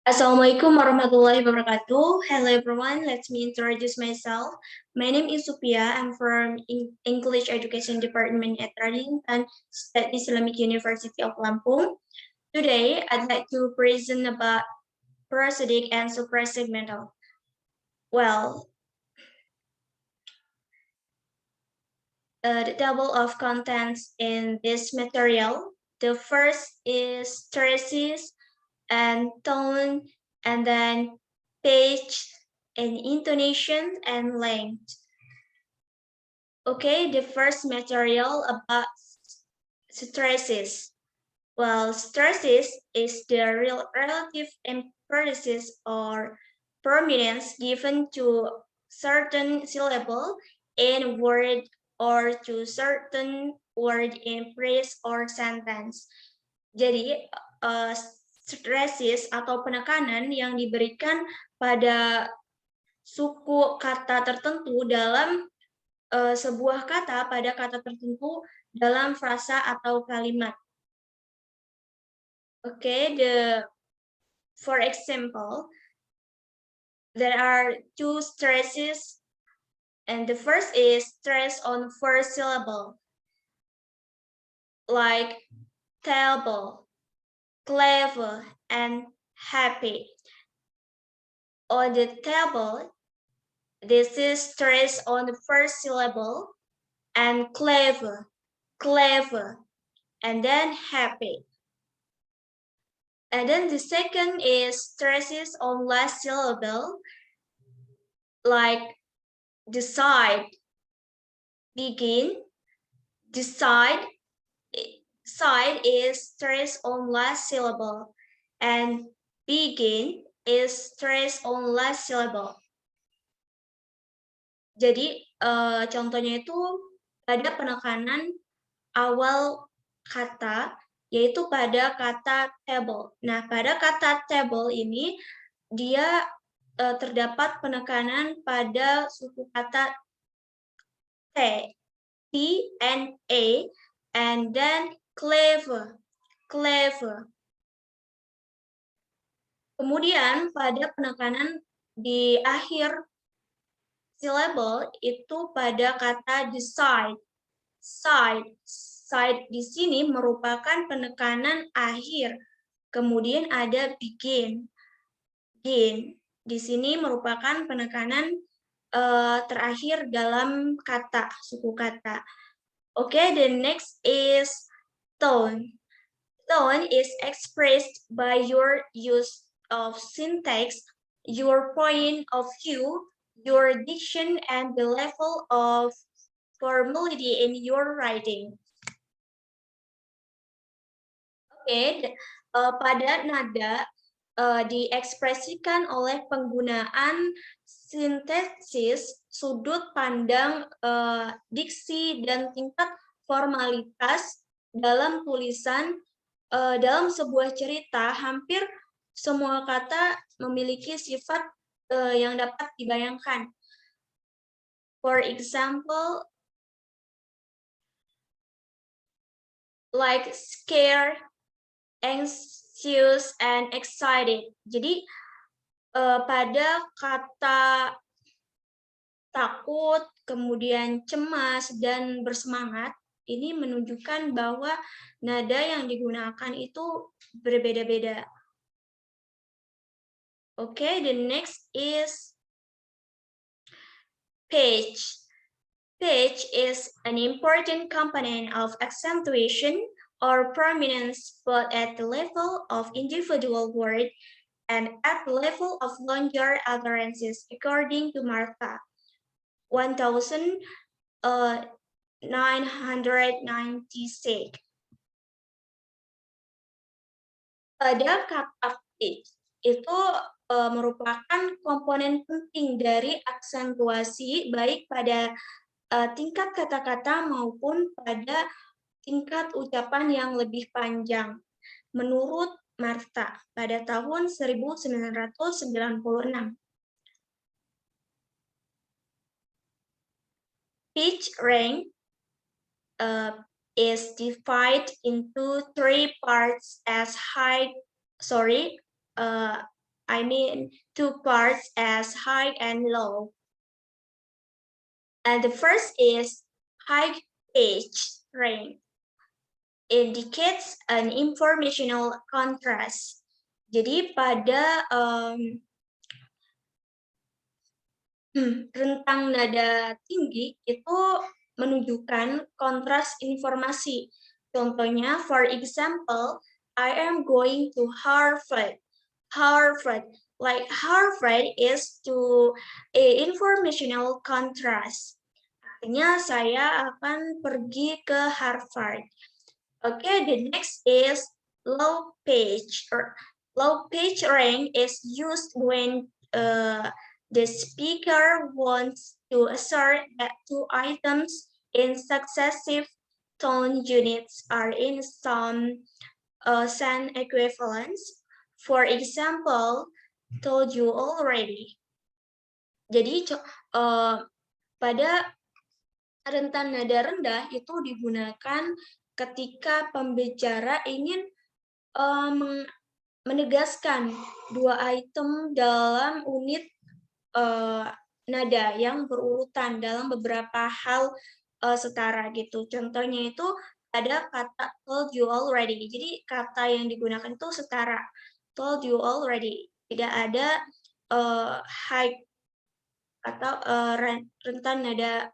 Assalamualaikum Warahmatullahi Wabarakatuh. Hello everyone, let me introduce myself. My name is Supiyah. I'm from English Education Department at Radintan State Islamic University of Lampung. Today, I'd like to present about prosodic and suprasegmental. Well, the table of contents in this material. The first is stresses and tone, and then pitch and intonation and length. Okay, the first material about stresses. Well, stresses is the relative emphasis or prominence given to certain syllable in word or to certain word in phrase or sentence. Jadi, stresses atau penekanan yang diberikan pada suku kata tertentu dalam sebuah kata pada kata tertentu dalam frasa atau kalimat. Okay, for example, there are two stresses, and the first is stress on first syllable, like table, clever, and happy. On the table, this is stress on the first syllable, and clever, and then happy. And then the second is stresses on last syllable, like decide, begin, decide. Side is stress on last syllable, and begin is stress on last syllable. Jadi contohnya itu pada penekanan awal kata, yaitu pada kata table. Nah, pada kata table ini dia terdapat penekanan pada suku kata T, T and A, and then clever. Kemudian pada penekanan di akhir syllable itu pada kata decide. Side di sini merupakan penekanan akhir. Kemudian ada begin. Di sini merupakan penekanan terakhir dalam kata, suku kata. Okay, the next is tone. Tone is expressed by your use of syntax, your point of view, your diction, and the level of formality in your writing. Okay, pada nada diekspresikan oleh penggunaan sintaksis, sudut pandang, diksi, dan tingkat formalitas dalam tulisan. Dalam sebuah cerita, hampir semua kata memiliki sifat yang dapat dibayangkan. For example, like scared, anxious, and excited. Jadi pada kata takut, kemudian cemas, dan bersemangat, ini menunjukkan bahwa nada yang digunakan itu berbeda-beda. Okay, the next is pitch. Pitch is an important component of accentuation or prominence both at the level of individual word and at the level of longer utterances, according to Martha, 1996. Pada kata pitch itu merupakan komponen penting dari aksentuasi baik pada tingkat kata-kata maupun pada tingkat ucapan yang lebih panjang. Menurut Martha pada tahun 1996. Pitch range is divided into three parts as I mean two parts as high and low. And the first is high pitch range. Indicates an informational contrast. Jadi pada rentang nada tinggi itu menunjukkan kontras informasi. Contohnya, for example, I am going to Harvard. Harvard, like Harvard is to a informational contrast. Artinya saya akan pergi ke Harvard. Okay, the next is low pitch. Low pitch range is used when the speaker wants to assert that two items in successive tone units are in some sound equivalence. For example, told you already. Jadi pada rentan nada rendah itu digunakan ketika pembicara ingin menegaskan dua item dalam unit nada yang berurutan dalam beberapa hal setara gitu. Contohnya itu ada kata told you already. Jadi kata yang digunakan itu setara. Told you already. Tidak ada high atau rentan nada.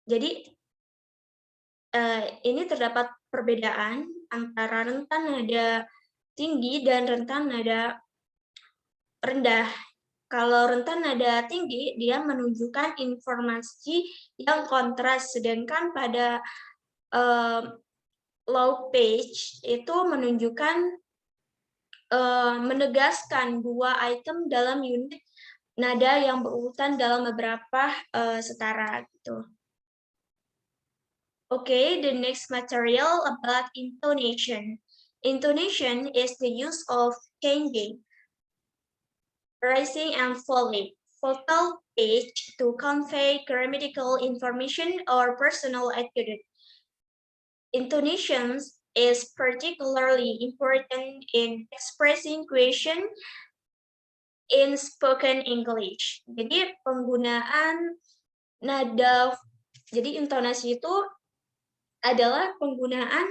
Jadi ini terdapat perbedaan antara rentan nada tinggi dan rentan nada rendah. Kalau rentan nada tinggi, dia menunjukkan informasi yang kontras, sedangkan pada low pitch itu menunjukkan menegaskan dua item dalam unit nada yang berurutan dalam beberapa setara gitu. Okay, the next material about intonation. Intonation is the use of changing, rising and falling vocal pitch to convey grammatical information or personal attitude. Intonation is particularly important in expressing question in spoken English. Jadi penggunaan nada, jadi intonasi itu adalah penggunaan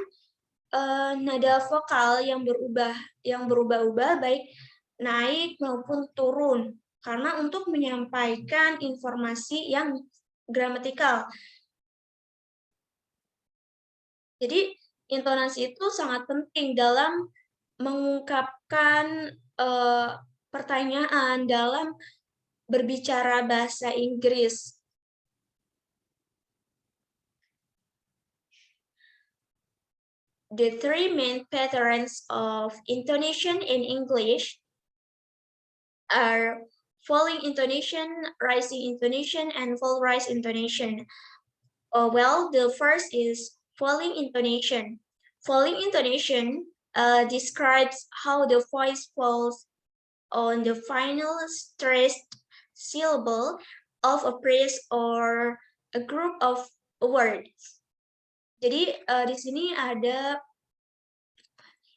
nada vokal yang berubah-ubah baik naik maupun turun karena untuk menyampaikan informasi yang gramatikal. Jadi intonasi itu sangat penting dalam mengungkapkan pertanyaan dalam berbicara bahasa Inggris. The three main patterns of intonation in English are falling intonation, rising intonation, and full rise intonation. Well, the first is falling intonation. Falling intonation describes how the voice falls on the final stressed syllable of a phrase or a group of words. Jadi di sini ada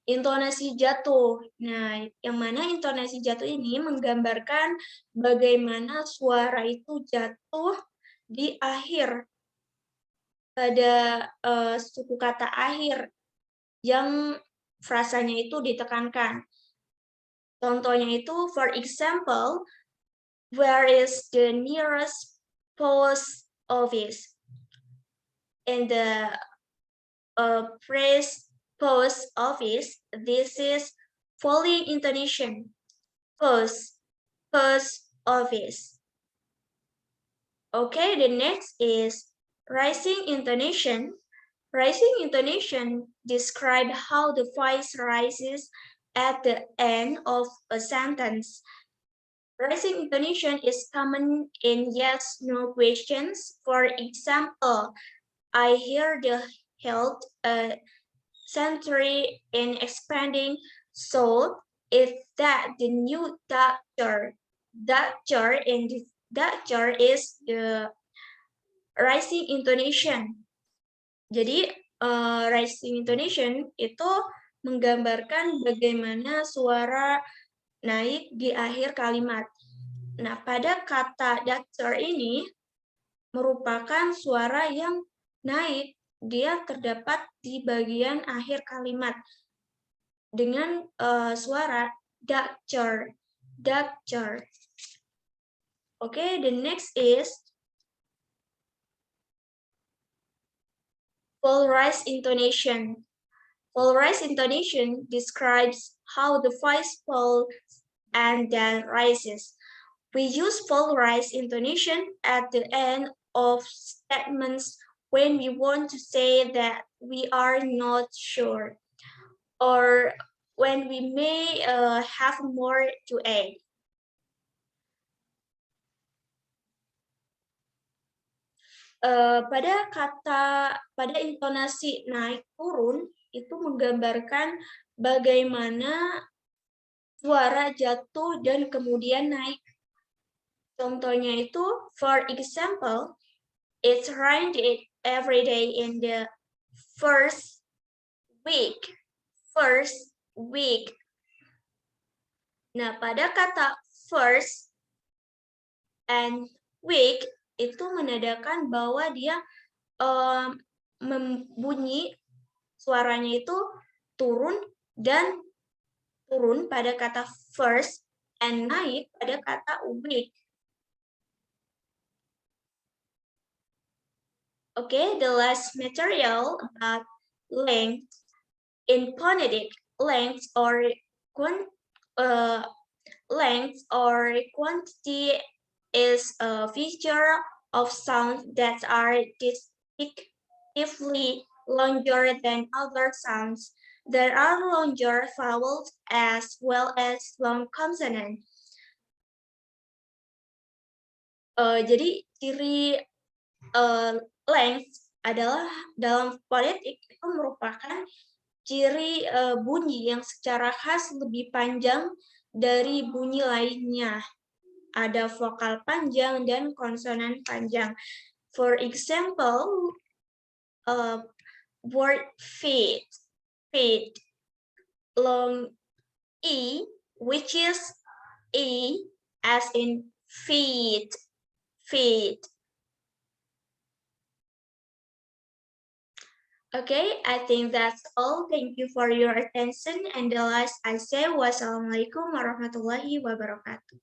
intonasi jatuh. Nah, yang mana intonasi jatuh ini menggambarkan bagaimana suara itu jatuh di akhir pada suku kata akhir yang frasanya itu ditekankan. Contohnya itu, for example, where is the nearest post office? In the phrase post office, this is falling intonation. Post office. Okay, the next is rising intonation. Rising intonation describe how the voice rises at the end of a sentence. Rising intonation is common in yes/no questions. For example, I hear the health century in expanding, so is that the new doctor? Doctor and the doctor is the rising intonation. Jadi rising intonation itu menggambarkan bagaimana suara naik di akhir kalimat. Nah, pada kata doctor ini merupakan suara yang naik. Dia terdapat di bagian akhir kalimat dengan suara doctor. Doctor. Okay, the next is polarized intonation. Polarized intonation describes how the voice falls and then rises. We use polarized intonation at the end of statements when we want to say that we are not sure, or when we may have more to add. Pada intonasi naik turun itu menggambarkan bagaimana suara jatuh dan kemudian naik. Contohnya itu, for example, it's rained every day in the first week. First week. Nah, pada kata first and week itu menandakan bahwa dia membunyi suaranya itu turun dan turun pada kata first and naik pada kata week. Okay, the last material about length. In phonetic, length or quantity is a feature of sounds that are distinctively longer than other sounds. There are longer vowels as well as long consonants. Jadi ciri length adalah dalam fonetik itu merupakan ciri bunyi yang secara khas lebih panjang dari bunyi lainnya. Ada vokal panjang dan konsonan panjang. For example, word feet, feet, long E, which is E as in feet, feet. Okay, I think that's all. Thank you for your attention. And the last I say, wassalamualaikum warahmatullahi wabarakatuh.